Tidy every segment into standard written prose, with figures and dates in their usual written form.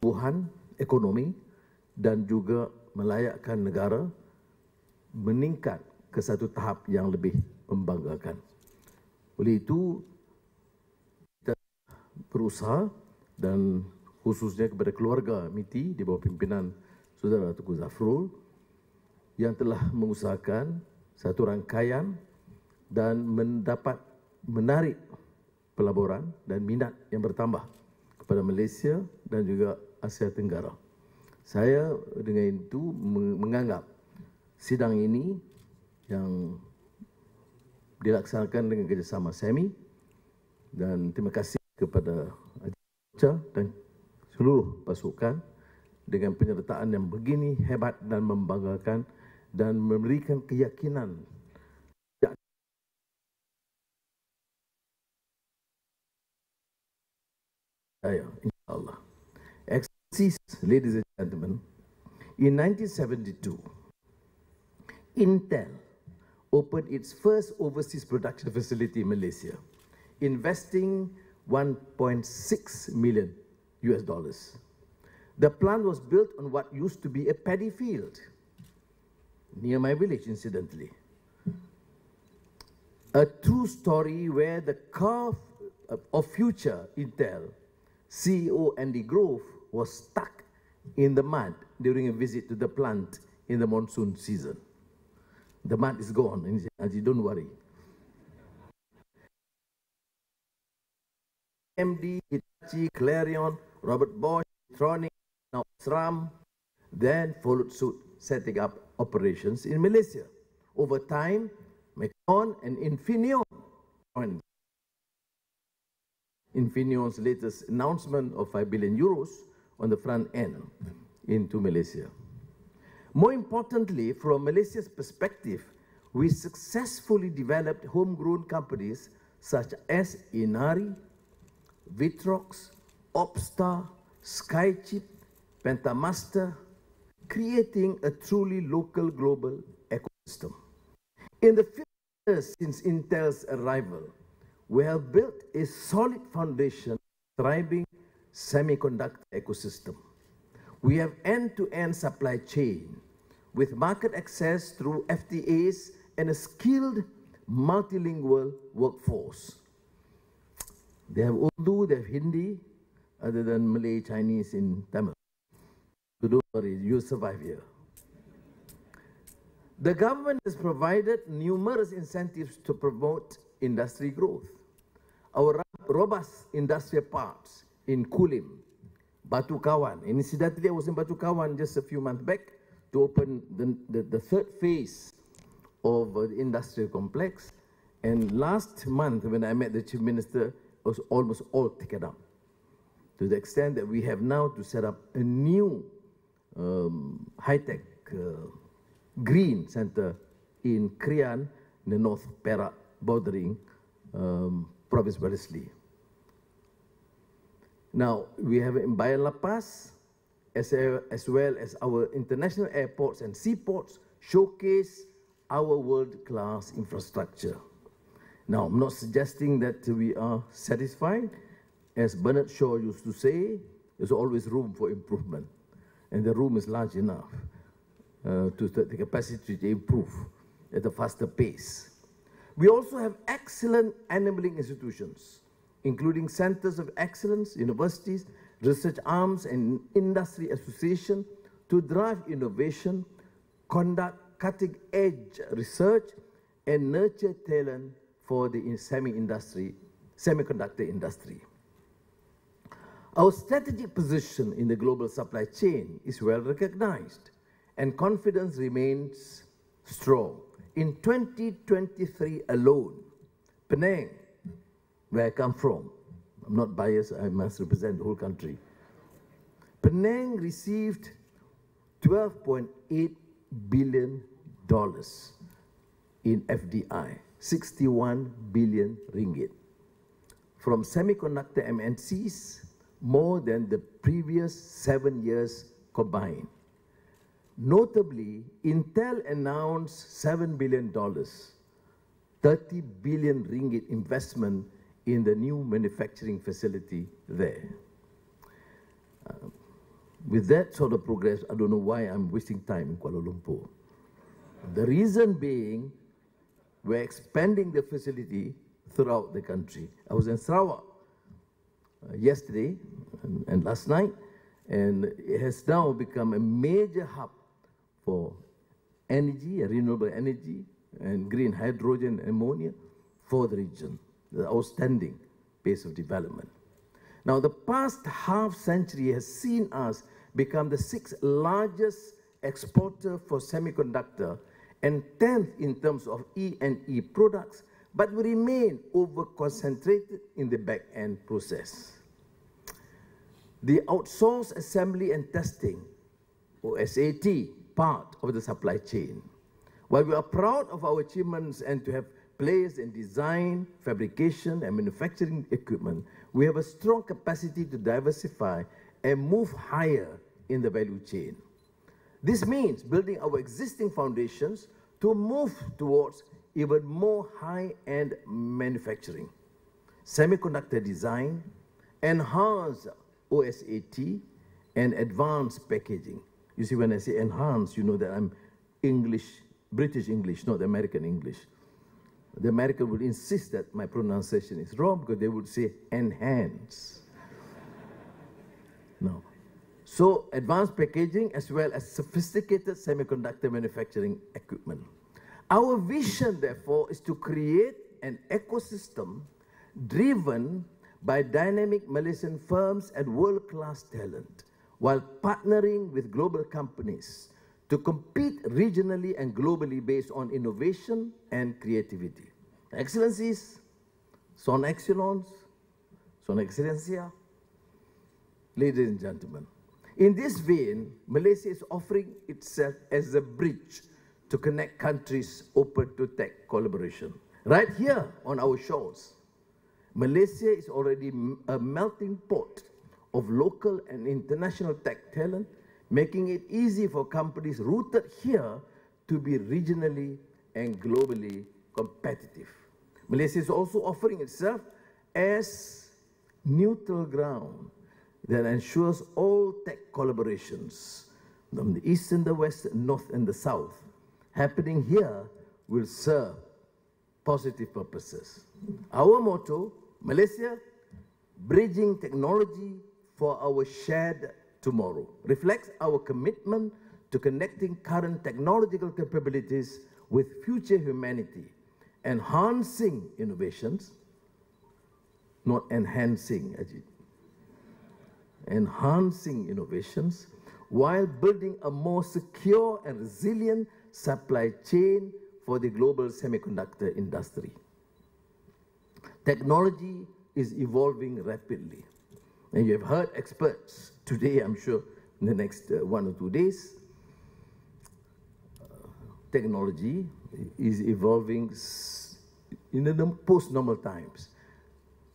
pertumbuhan ekonomi dan juga melayakkan negara meningkat ke satu tahap yang lebih membanggakan. Oleh itu, kita berusaha dan khususnya kepada keluarga MITI di bawah pimpinan Saudara Tuku Zafrul yang telah mengusahakan satu rangkaian dan mendapat menarik pelaburan dan minat yang bertambah kepada Malaysia dan juga Asia Tenggara. Saya dengan itu menganggap sidang ini yang dilaksanakan dengan kerjasama SEMI, dan terima kasih kepada Aja dan seluruh pasukan dengan penyertaan yang begini hebat dan membanggakan dan memberikan keyakinan saya, insyaAllah. Excellencies, ladies and gentlemen, in 1972, Intel opened its first overseas production facility in Malaysia, investing $1.6 million. The plant was built on what used to be a paddy field near my village, incidentally. A true story where the car of future Intel CEO Andy Grove was stuck in the mud during a visit to the plant in the monsoon season. The mud is gone, and he said, Aji, don't worry. MD, Hitachi, Clarion, Robert Bosch, Tronic, now SRAM, then followed suit, setting up operations in Malaysia. Over time, Semicon and Infineon joined. Infineon's latest announcement of 5 billion euros on the front end into Malaysia. More importantly, from Malaysia's perspective, we successfully developed homegrown companies such as Inari, Vitrox, Opstar, Skychip, Pentamaster, creating a truly local global ecosystem. In the few years since Intel's arrival, we have built a solid foundation thriving semiconductor ecosystem. We have end-to-end supply chain with market access through FTAs and a skilled multilingual workforce. They have Urdu, they have Hindi, other than Malay, Chinese in Tamil. So don't worry, you'll survive here. The government has provided numerous incentives to promote industry growth. Our robust industrial parks in Kulim, Batu Kawan. And incidentally, I was in Batu Kawan just a few months back to open the third phase of the industrial complex. And last month, when I met the Chief Minister, it was almost all taken up, to the extent that we have now to set up a new high-tech green center in Krian, in the North Perak, bordering Province Wellesley. Now, we have in Bayan La Paz, as well as our international airports and seaports, showcase our world-class infrastructure. Now, I'm not suggesting that we are satisfied. As Bernard Shaw used to say, there's always room for improvement. And the room is large enough to the capacity to improve at a faster pace. We also have excellent enabling institutions, including centers of excellence, universities, research arms, and industry association to drive innovation, conduct cutting-edge research, and nurture talent for the semiconductor industry. Our strategic position in the global supply chain is well recognized, and confidence remains strong. In 2023 alone, Penang, where I come from, I'm not biased, I must represent the whole country. Penang received $12.8 billion in FDI, 61 billion ringgit, from semiconductor MNCs, more than the previous 7 years combined. Notably, Intel announced $7 billion, 30 billion ringgit investment in the new manufacturing facility there. With that sort of progress, I don't know why I'm wasting time in Kuala Lumpur. The reason being, we're expanding the facility throughout the country. I was in Sarawak yesterday and last night, and it has now become a major hub for energy, renewable energy, and green hydrogen and ammonia for the region. The outstanding pace of development. Now, the past half century has seen us become the 6th largest exporter for semiconductor and 10th in terms of E&E products, but we remain over-concentrated in the back-end process. The outsourced assembly and testing, or SAT, part of the supply chain. While we are proud of our achievements and to have players in design, fabrication, and manufacturing equipment, we have a strong capacity to diversify and move higher in the value chain. This means building our existing foundations to move towards even more high-end manufacturing, semiconductor design, enhanced OSAT, and advanced packaging. You see, when I say enhanced, you know that I'm English, British English, not American English. The American would insist that my pronunciation is wrong because they would say enhance. No. So, advanced packaging as well as sophisticated semiconductor manufacturing equipment. Our vision, therefore, is to create an ecosystem driven by dynamic Malaysian firms and world-class talent, while partnering with global companies to compete regionally and globally based on innovation and creativity. Excellencies, son excellence, son excellencia, ladies and gentlemen. In this vein, Malaysia is offering itself as a bridge to connect countries open to tech collaboration. Right here on our shores, Malaysia is already a melting pot of local and international tech talent, making it easy for companies rooted here to be regionally and globally competitive. Malaysia is also offering itself as neutral ground that ensures all tech collaborations from the east and the west, north and the south happening here will serve positive purposes. Our motto, Malaysia, bridging technology for our shared tomorrow, reflects our commitment to connecting current technological capabilities with future humanity, enhancing innovations, not enhancing, Ajit. Enhancing innovations while building a more secure and resilient supply chain for the global semiconductor industry. Technology is evolving rapidly, and you have heard experts today, I'm sure, in the next 1 or 2 days. Technology is evolving in the post-normal times.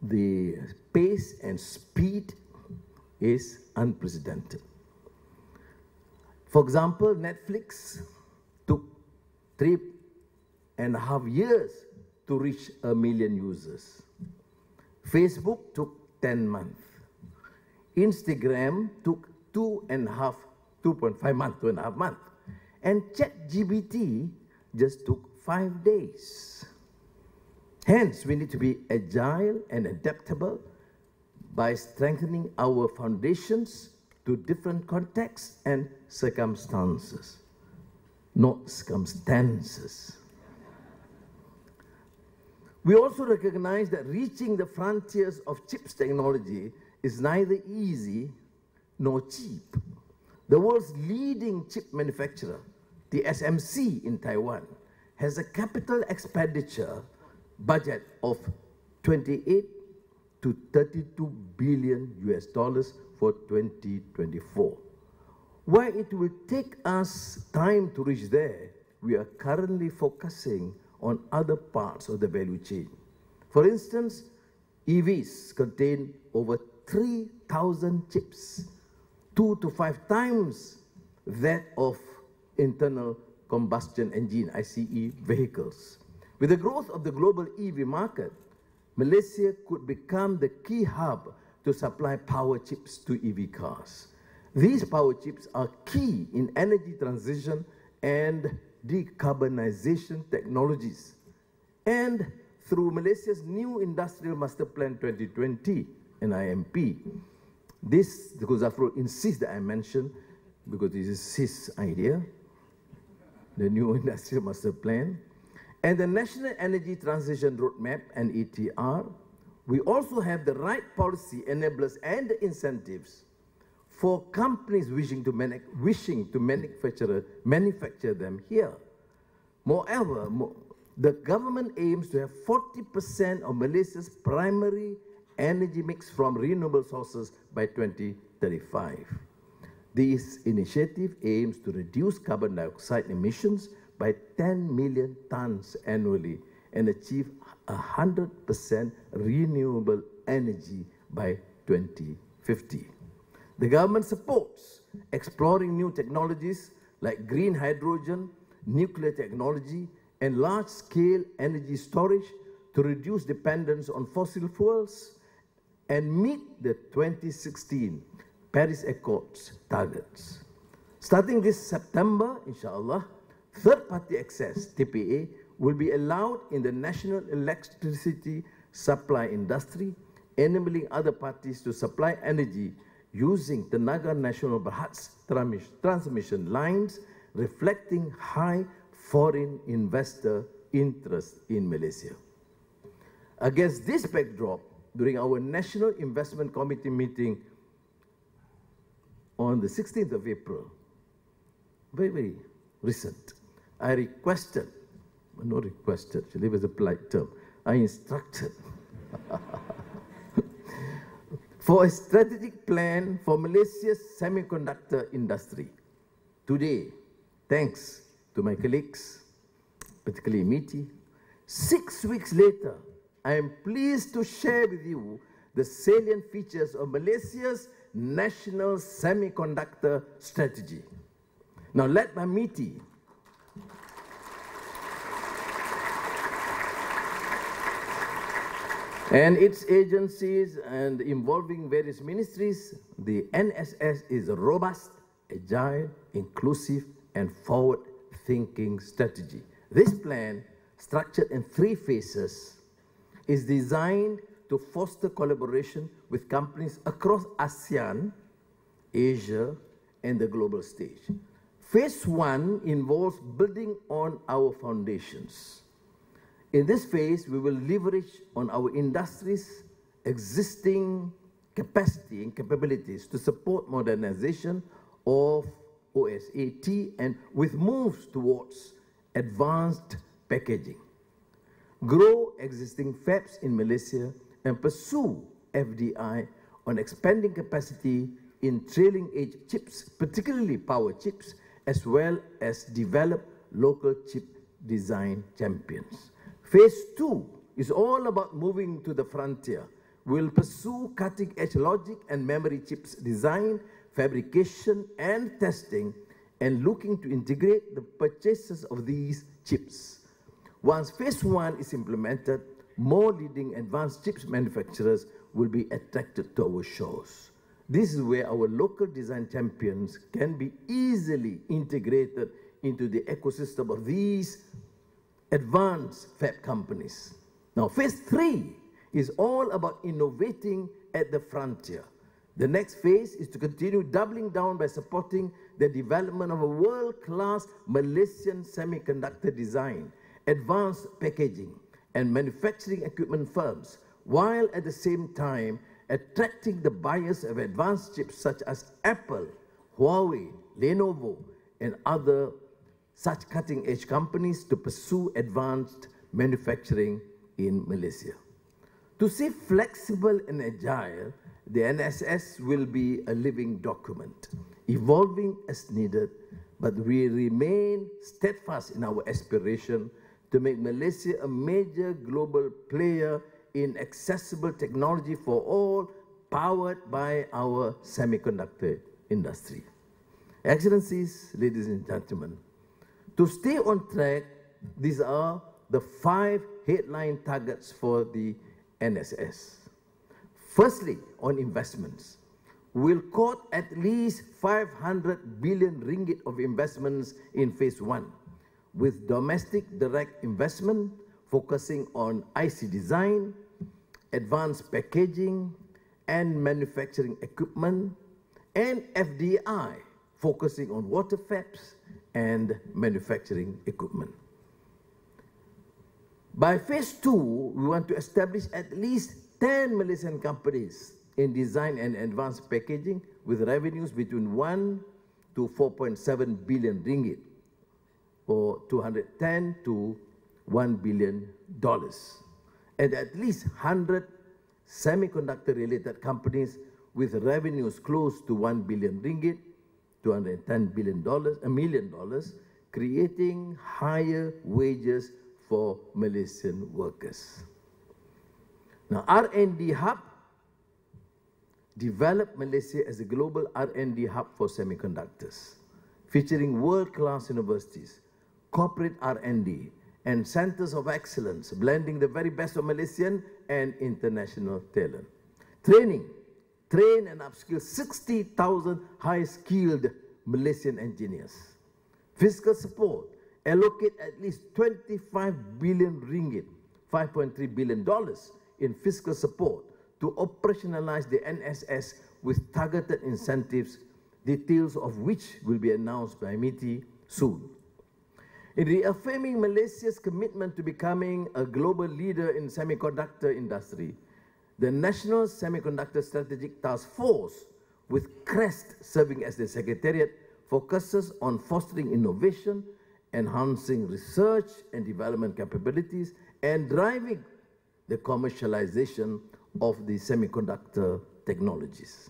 The pace and speed is unprecedented. For example, Netflix took 3.5 years to reach 1 million users. Facebook took 10 months. Instagram took 2.5 months. And ChatGPT just took 5 days. Hence, we need to be agile and adaptable by strengthening our foundations to different contexts and circumstances, not circumstances. We also recognize that reaching the frontiers of chips technology is neither easy nor cheap. The world's leading chip manufacturer, the SMC in Taiwan, has a capital expenditure budget of 28 to 32 billion US dollars for 2024. While it will take us time to reach there, we are currently focusing on other parts of the value chain. For instance, EVs contain over 3,000 chips, 2 to 5 times that of internal combustion engine, ICE, vehicles. With the growth of the global EV market, Malaysia could become the key hub to supply power chips to EV cars. These power chips are key in energy transition and decarbonization technologies. And through Malaysia's new Industrial Master Plan 2020 and IMP, this, because Afro insists that I mention, because this is his idea, the new Industrial Master Plan, and the National Energy Transition Roadmap and ETR, we also have the right policy enablers and the incentives for companies wishing to manufacture them here. Moreover, the government aims to have 40% of Malaysia's primary energy mix from renewable sources by 2035. This initiative aims to reduce carbon dioxide emissions by 10 million tons annually and achieve 100% renewable energy by 2050. The government supports exploring new technologies like green hydrogen, nuclear technology, and large-scale energy storage to reduce dependence on fossil fuels and meet the 2016 Paris Accords targets. Starting this September, inshallah, third-party access, TPA, will be allowed in the national electricity supply industry, enabling other parties to supply energy using Tenggara National Berhad's transmission lines, reflecting high foreign investor interest in Malaysia. Against this backdrop, during our National Investment Committee meeting on the 16th of April, very recent, I requested, not requested, actually it was a polite term, I instructed for a strategic plan for Malaysia's semiconductor industry. Today, thanks to my colleagues, particularly MITI, 6 weeks later, I am pleased to share with you the salient features of Malaysia's national semiconductor strategy. Now, led by MITI, and its agencies and involving various ministries, the NSS is a robust, agile, inclusive, and forward-thinking strategy. This plan, structured in 3 phases, is designed to foster collaboration with companies across ASEAN, Asia, and the global stage. Phase 1 involves building on our foundations. In this phase, we will leverage on our industry's existing capacity and capabilities to support modernization of OSAT and with moves towards advanced packaging. Grow existing fabs in Malaysia and pursue FDI on expanding capacity in trailing edge chips, particularly power chips, as well as develop local chip design champions. Phase 2 is all about moving to the frontier. We'll pursue cutting-edge logic and memory chips design, fabrication, and testing, and looking to integrate the purchases of these chips. Once phase 1 is implemented, more leading advanced chips manufacturers will be attracted to our shores. This is where our local design champions can be easily integrated into the ecosystem of these advanced fab companies. Now, phase 3 is all about innovating at the frontier. The next phase is to continue doubling down by supporting the development of a world-class Malaysian semiconductor design, advanced packaging, and manufacturing equipment firms, while at the same time attracting the buyers of advanced chips such as Apple, Huawei, Lenovo, and other such cutting-edge companies to pursue advanced manufacturing in Malaysia. To stay flexible and agile, the NSS will be a living document, evolving as needed, but we remain steadfast in our aspiration to make Malaysia a major global player in accessible technology for all, powered by our semiconductor industry. Excellencies, ladies and gentlemen, to stay on track, these are the 5 headline targets for the NSS. Firstly, on investments, will quote at least 500 billion ringgit of investments in phase 1, with domestic direct investment focusing on IC design, advanced packaging and manufacturing equipment, and FDI focusing on water fabs and manufacturing equipment. By phase 2, we want to establish at least 10 Malaysian companies in design and advanced packaging with revenues between 1 to 4.7 billion ringgit, or 210 to $1 billion, and at least 100 semiconductor-related companies with revenues close to 1 billion ringgit, $210 million, creating higher wages for Malaysian workers. Now, R&D hub, develop Malaysia as a global R&D hub for semiconductors, featuring world-class universities, corporate R&D, and centers of excellence, blending the very best of Malaysian and international talent. Training, train and upskill 60,000 high-skilled Malaysian engineers. Fiscal support, allocate at least 25 billion ringgit, $5.3 billion in fiscal support to operationalize the NSS with targeted incentives, details of which will be announced by MITI soon. In reaffirming Malaysia's commitment to becoming a global leader in semiconductor industry, the National Semiconductor Strategic Task Force, with CREST serving as the secretariat, focuses on fostering innovation, enhancing research and development capabilities, and driving the commercialization of the semiconductor technologies.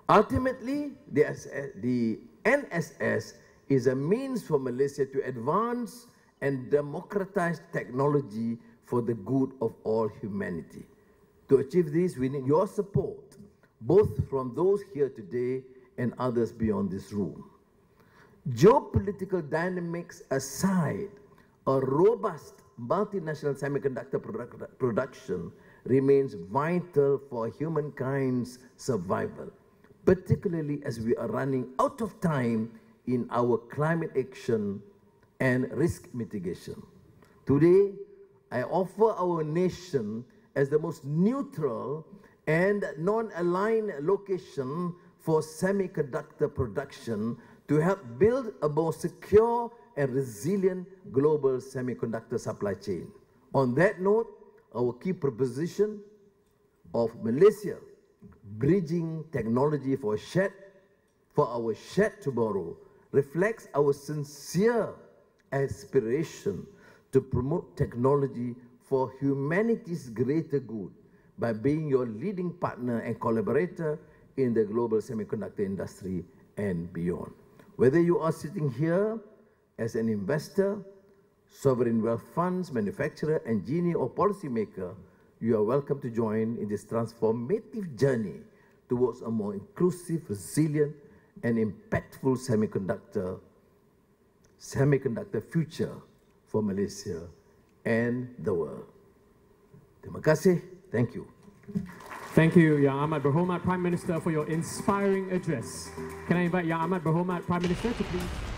Ultimately, the NSS is a means for Malaysia to advance and democratize technology for the good of all humanity. To achieve this, we need your support, both from those here today and others beyond this room. Geopolitical dynamics aside, a robust multinational semiconductor production remains vital for humankind's survival, particularly as we are running out of time in our climate action and risk mitigation. Today, I offer our nation as the most neutral and non-aligned location for semiconductor production to help build a more secure and resilient global semiconductor supply chain. On that note, our key proposition of Malaysia bridging technology for our shared tomorrow reflects our sincere aspiration to promote technology for humanity's greater good by being your leading partner and collaborator in the global semiconductor industry and beyond. Whether you are sitting here as an investor, sovereign wealth funds, manufacturer, engineer, or policymaker, you are welcome to join in this transformative journey towards a more inclusive, resilient, and impactful semiconductor future for Malaysia and the world. Terima kasih. Thank you. Thank you, Yang Amat Berhormat Prime Minister, for your inspiring address. Can I invite Yang Amat Berhormat Prime Minister to please...